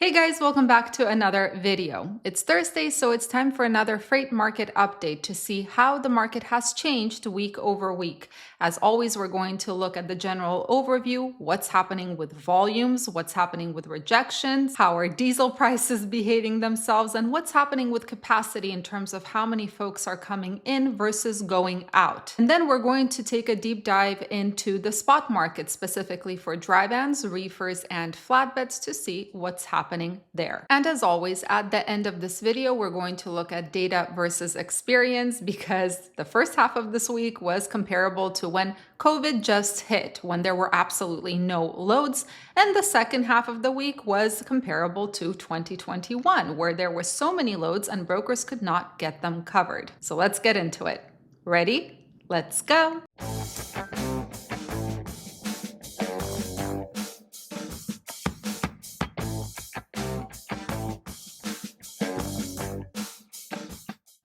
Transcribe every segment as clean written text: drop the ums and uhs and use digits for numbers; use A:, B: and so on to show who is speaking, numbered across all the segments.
A: Hey guys, welcome back to another video. It's Thursday, so it's time for another freight market update to see how the market has changed week over week. As always, we're going to look at the general overview, what's happening with volumes, what's happening with rejections, how are diesel prices behaving themselves, and what's happening with capacity in terms of how many folks are coming in versus going out. And then we're going to take a deep dive into the spot market, specifically for dry vans, reefers, and flatbeds to see what's happening there. And as always, at the end of this video, we're going to look at data versus experience because the first half of this week was comparable to when COVID just hit, when there were absolutely no loads. And the second half of the week was comparable to 2021, where there were so many loads and brokers could not get them covered. So let's get into it. Ready? Let's go.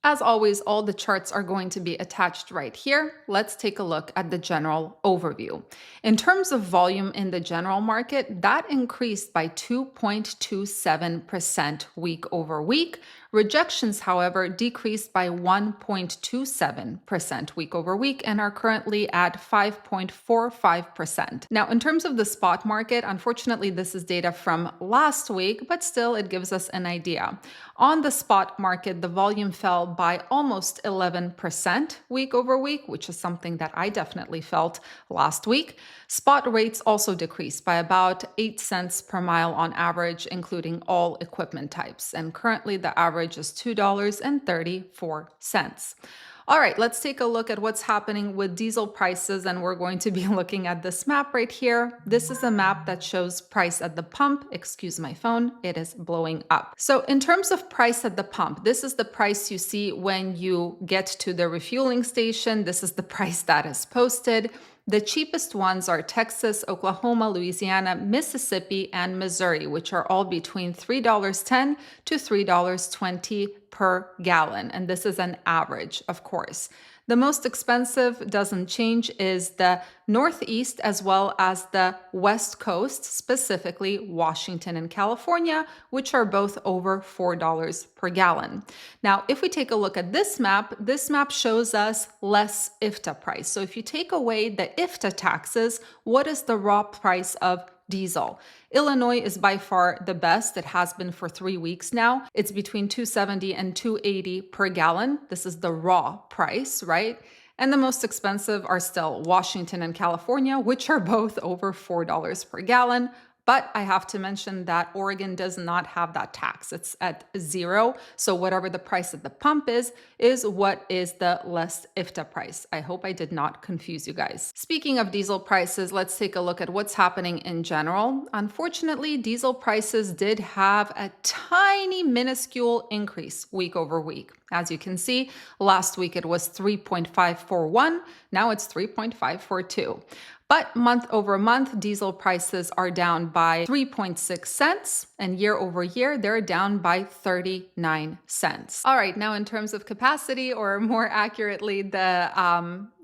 A: As always, all the charts are going to be attached right here. Let's take a look at the general overview. In terms of volume in the general market, that increased by 2.27% week over week. Rejections, however, decreased by 1.27% week over week and are currently at 5.45%. Now, in terms of the spot market, unfortunately, this is data from last week, but still it gives us an idea. On the spot market, the volume fell by almost 11% week over week, which is something that I definitely felt last week. Spot rates also decreased by about 8 cents per mile on average, including all equipment types. And currently the average is $2.34. All right, let's take a look at what's happening with diesel prices, and we're going to be looking at this map right here. This is a map that shows price at the pump. Excuse my phone, it is blowing up. So in terms of price at the pump, this is the price you see when you get to the refueling station. This is the price that is posted. The cheapest ones are Texas, Oklahoma, Louisiana, Mississippi, and Missouri, which are all between $3.10 to $3.20 per gallon. And this is an average, of course. The most expensive, doesn't change, is the Northeast as well as the West Coast, specifically Washington and California, which are both over $4 per gallon. Now, if we take a look at this map shows us less IFTA price. So if you take away the IFTA taxes, what is the raw price of diesel? Illinois is by far the best. It has been for 3 weeks now. It's between $2.70 and $2.80 per gallon. This is the raw price, right? And the most expensive are still Washington and California, which are both over $4 per gallon. But I have to mention that Oregon does not have that tax. It's at 0. So whatever the price at the pump is what is the less IFTA price. I hope I did not confuse you guys. Speaking of diesel prices, let's take a look at what's happening in general. Unfortunately, diesel prices did have a tiny minuscule increase week over week. As you can see, last week it was 3.541. Now it's 3.542. But month over month, diesel prices are down by 3.6 cents, and year over year, they're down by 39 cents. All right, now in terms of capacity, or more accurately, the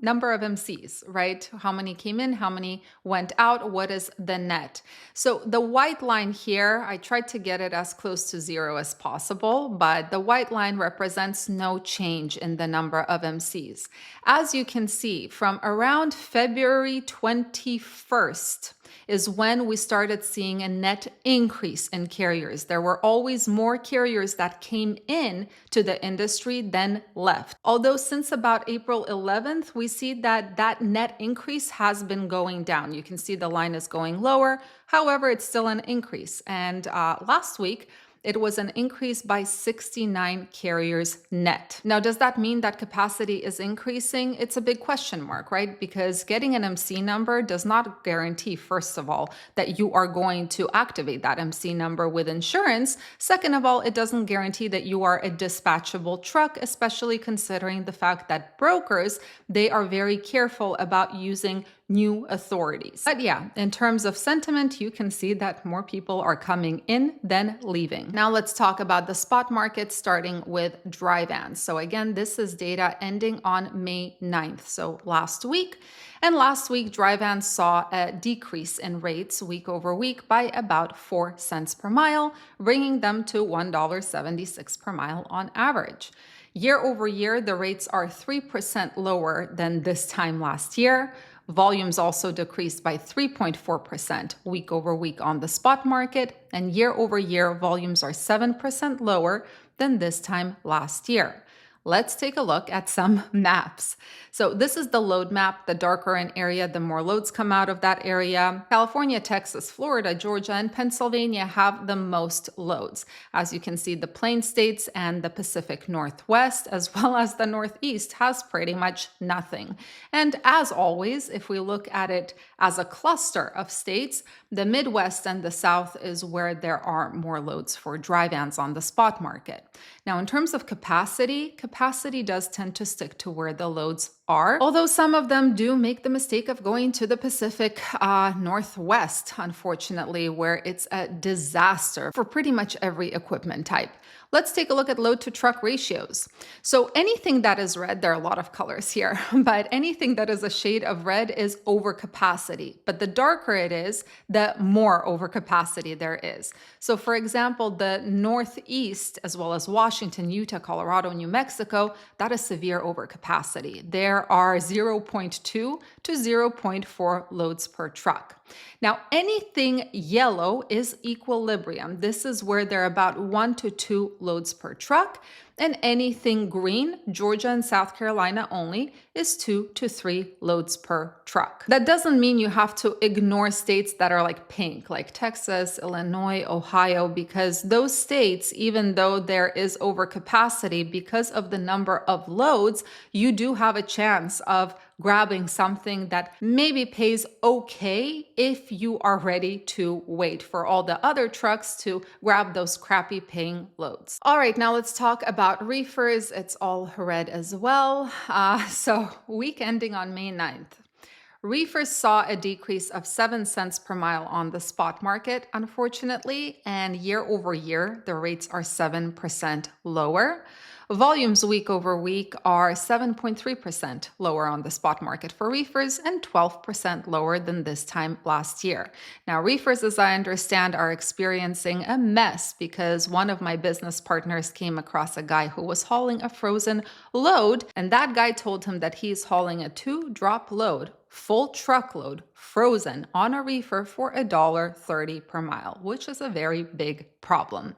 A: number of MCs, right? How many came in, how many went out, what is the net? So the white line here, I tried to get it as close to 0 as possible, but the white line represents no change in the number of MCs. As you can see, from around February 21st is when we started seeing a net increase in carriers. There were always more carriers that came in to the industry than left. Although since about April 11th, we see that that net increase has been going down. You can see the line is going lower. However, it's still an increase. And last week, it was an increase by 69 carriers net. Now, does that mean that capacity is increasing? It's a big question mark, right? Because getting an MC number does not guarantee, first of all, that you are going to activate that MC number with insurance. Second of all, it doesn't guarantee that you are a dispatchable truck, especially considering the fact that brokers, they are very careful about using new authorities. But yeah, in terms of sentiment, you can see that more people are coming in than leaving. Now let's talk about the spot market, starting with dry vans. So again, this is data ending on May 9th, so last week. And last week, dry vans saw a decrease in rates week over week by about 4 cents per mile, bringing them to $1.76 per mile on average. Year over year, the rates are 3% lower than this time last year. Volumes also decreased by 3.4% week over week on the spot market, and year over year, volumes are 7% lower than this time last year. Let's take a look at some maps. So this is the load map. The darker an area, the more loads come out of that area. California, Texas, Florida, Georgia, and Pennsylvania have the most loads. As you can see, the Plain States and the Pacific Northwest, as well as the Northeast, has pretty much nothing. And as always, if we look at it as a cluster of states, the Midwest and the South is where there are more loads for dry vans on the spot market. Now, in terms of capacity does tend to stick to where the loads are, although some of them do make the mistake of going to the Pacific Northwest, unfortunately, where it's a disaster for pretty much every equipment type. Let's take a look at load to truck ratios. So anything that is red, there are a lot of colors here, but anything that is a shade of red is overcapacity. But the darker it is, the more overcapacity there is. So for example, the Northeast, as well as Washington, Utah, Colorado, New Mexico, that is severe overcapacity. There are 0.2 to 0.4 loads per truck. Now, anything yellow is equilibrium. This is where there are about 1 to 2 loads per truck. And anything green, Georgia and South Carolina only, is 2 to 3 loads per truck. That doesn't mean you have to ignore states that are like pink, like Texas, Illinois, Ohio, because those states, even though there is overcapacity because of the number of loads, you do have a chance of grabbing something that maybe pays okay if you are ready to wait for all the other trucks to grab those crappy paying loads. All right, now let's talk about reefers. It's all red as well. So week ending on May 9th. Reefers saw a decrease of 7 cents per mile on the spot market, unfortunately, and year over year, the rates are 7% lower. Volumes week over week are 7.3% lower on the spot market for reefers and 12% lower than this time last year. Now, reefers, as I understand, are experiencing a mess because one of my business partners came across a guy who was hauling a frozen load, and that guy told him that he's hauling a 2-drop load, full truckload, frozen on a reefer for $1.30 per mile, which is a very big problem.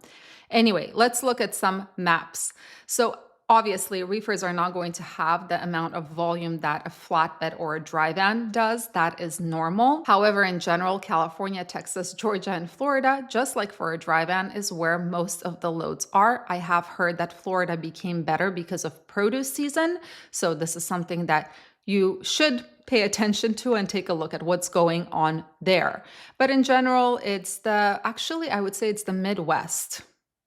A: Anyway, let's look at some maps. So obviously, reefers are not going to have the amount of volume that a flatbed or a dry van does. That is normal. However, in general, California, Texas, Georgia, and Florida, just like for a dry van, is where most of the loads are. I have heard that Florida became better because of produce season. So this is something that you should pay attention to and take a look at what's going on there. But in general, I would say it's the Midwest.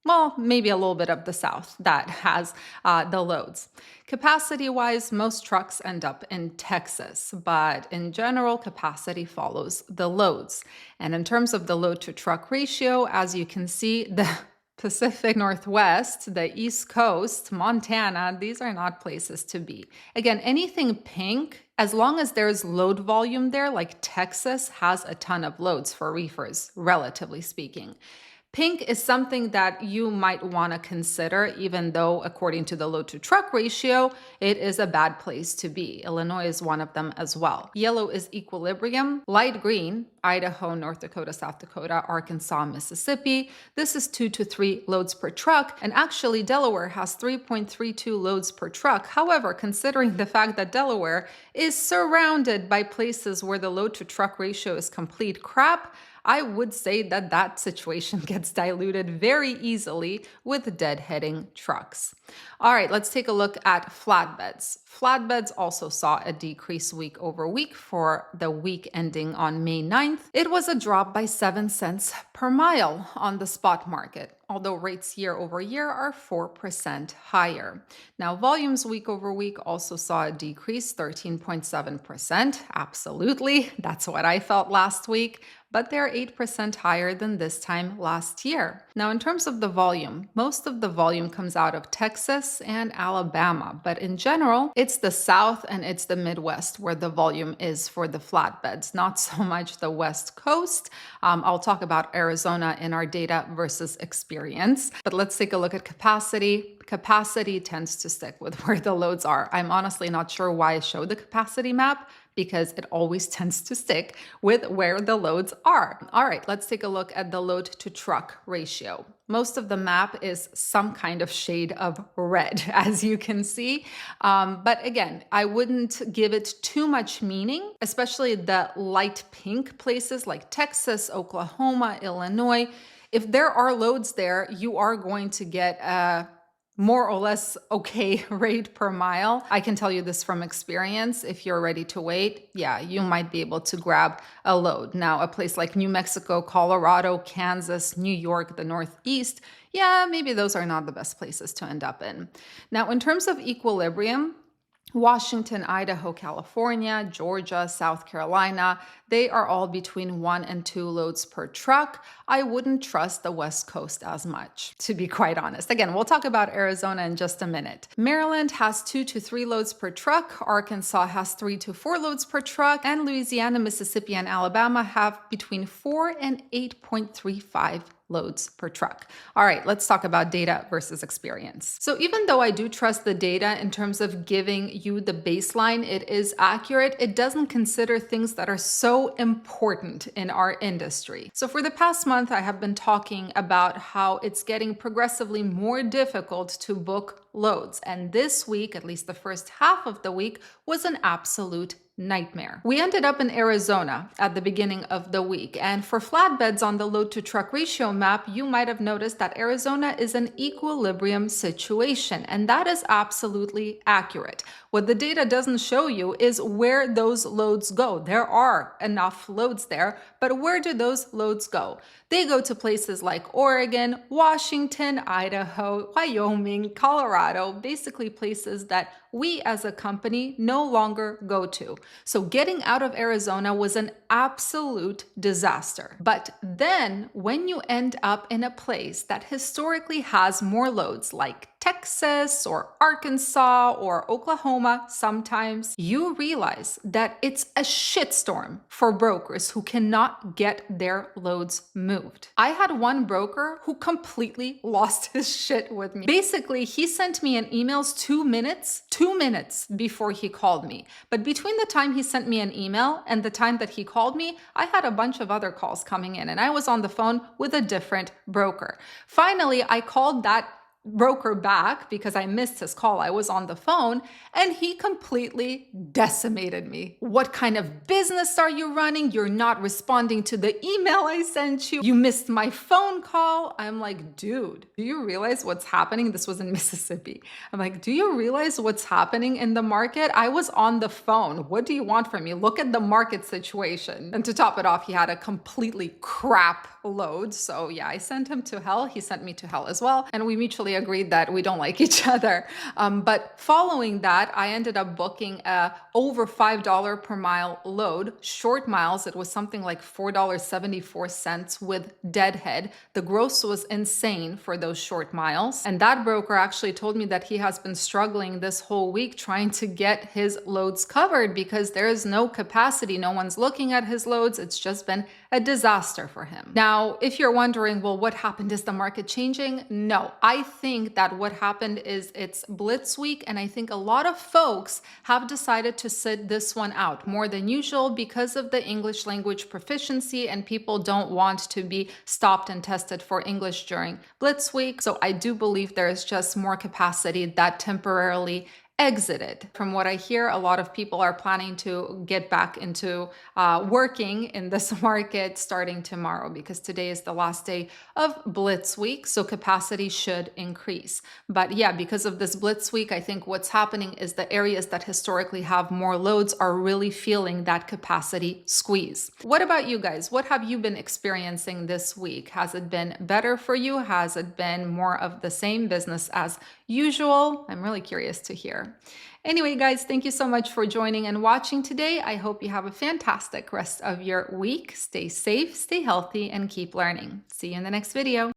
A: Well, maybe a little bit of the South that has the loads. Capacity-wise, most trucks end up in Texas, but in general, capacity follows the loads. And in terms of the load-to-truck ratio, as you can see, the Pacific Northwest, the East Coast, Montana, these are not places to be. Again, anything pink, as long as there's load volume there, like Texas has a ton of loads for reefers, relatively speaking. Pink is something that you might want to consider, even though according to the load to truck ratio, it is a bad place to be. Illinois is one of them as well. Yellow is equilibrium. Light green, Idaho, North Dakota, South Dakota, Arkansas, Mississippi. This is 2 to 3 loads per truck. And actually Delaware has 3.32 loads per truck. However, considering the fact that Delaware is surrounded by places where the load to truck ratio is complete crap, I would say that that situation gets diluted very easily with deadheading trucks. All right, let's take a look at flatbeds. Flatbeds also saw a decrease week over week for the week ending on May 9th. It was a drop by 7 cents per mile on the spot market, although rates year over year are 4% higher. Now, volumes week over week also saw a decrease, 13.7%. Absolutely, that's what I felt last week, but they're 8% higher than this time last year. Now, in terms of the volume, most of the volume comes out of Texas and Alabama, but in general, it's the South and it's the Midwest where the volume is for the flatbeds, not so much the West Coast. I'll talk about Arizona in our data versus experience, but let's take a look at capacity. Capacity tends to stick with where the loads are. I'm honestly not sure why I showed the capacity map, because it always tends to stick with where the loads are. All right, let's take a look at the load to truck ratio. Most of the map is some kind of shade of red, as you can see. But again, I wouldn't give it too much meaning, especially the light pink places like Texas, Oklahoma, Illinois. If there are loads there, you are going to get a more or less okay rate per mile. I can tell you this from experience. If you're ready to wait, yeah, you might be able to grab a load. Now, a place like New Mexico, Colorado, Kansas, New York, the Northeast, yeah, maybe those are not the best places to end up in. Now, in terms of equilibrium, Washington, Idaho, California, Georgia, South Carolina, they are all between 1 and 2 loads per truck. I wouldn't trust the West Coast as much, to be quite honest. Again, we'll talk about Arizona in just a minute. Maryland has 2 to 3 loads per truck. Arkansas has 3 to 4 loads per truck. And Louisiana, Mississippi, and Alabama have between 4 and 8.35 loads per truck. All right, let's talk about data versus experience. So even though I do trust the data in terms of giving you the baseline, it is accurate, it doesn't consider things that are so important in our industry. So for the past month, I have been talking about how it's getting progressively more difficult to book loads. And this week, at least the first half of the week, was an absolute nightmare. We ended up in Arizona at the beginning of the week, and for flatbeds on the load to truck ratio map, you might have noticed that Arizona is an equilibrium situation, and that is absolutely accurate. What the data doesn't show you is where those loads go. There are enough loads there, but where do those loads go? They go to places like Oregon, Washington, Idaho, Wyoming, Colorado, basically places that we as a company no longer go to. So getting out of Arizona was an absolute disaster. But then when you end up in a place that historically has more loads like Texas or Arkansas or Oklahoma, sometimes you realize that it's a shitstorm for brokers who cannot get their loads moved. I had one broker who completely lost his shit with me. Basically, he sent me an emails 2 minutes before he called me. But between the time he sent me an email and the time that he called me, I had a bunch of other calls coming in and I was on the phone with a different broker. Finally, I called that broker back because I missed his call. I was on the phone and he completely decimated me. What kind of business are you running? You're not responding to the email I sent you. You missed my phone call. I'm like, dude, do you realize what's happening? This was in Mississippi. I'm like, do you realize what's happening in the market? I was on the phone. What do you want from me? Look at the market situation. And to top it off, he had a completely crap load. So yeah, I sent him to hell. He sent me to hell as well. And we mutually agreed that we don't like each other. But following that, I ended up booking a over $5 per mile load. Short miles, it was something like $4.74 with deadhead. The gross was insane for those short miles. And that broker actually told me that he has been struggling this whole week trying to get his loads covered because there is no capacity. No one's looking at his loads. It's just been a disaster for him. Now, if you're wondering, well, what happened? Is the market changing? No, I think that what happened is it's Blitz week, and I think a lot of folks have decided to sit this one out more than usual because of the English language proficiency, and people don't want to be stopped and tested for English during Blitz week. So I do believe there is just more capacity that temporarily exited. From what I hear, a lot of people are planning to get back into working in this market starting tomorrow because today is the last day of Blitz week, so capacity should increase. But yeah, because of this Blitz week, I think what's happening is the areas that historically have more loads are really feeling that capacity squeeze. What about you guys? What have you been experiencing this week? Has it been better for you? Has it been more of the same business as usual? I'm really curious to hear. Anyway, guys, thank you so much for joining and watching today. I hope you have a fantastic rest of your week. Stay safe, stay healthy, and keep learning. See you in the next video.